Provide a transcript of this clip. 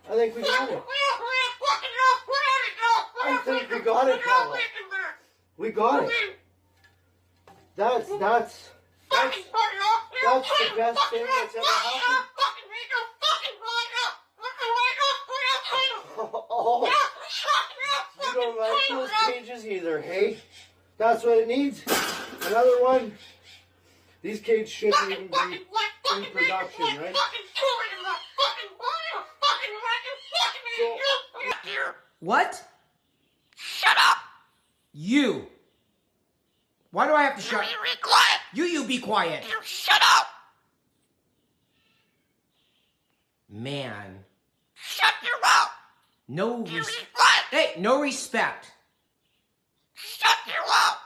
I think we got it. I think we got it, Paula. We got it. That's the best thing that's ever happened. Oh, you don't like those cages either, hey? That's what it needs. Another one. These cages shouldn't even be in production, right? What? Shut up! You. Why do I have to shut? You be quiet! You be quiet. You shut up! Man. Shut your mouth! No You be respect. quiet! Hey, no respect. Shut your mouth!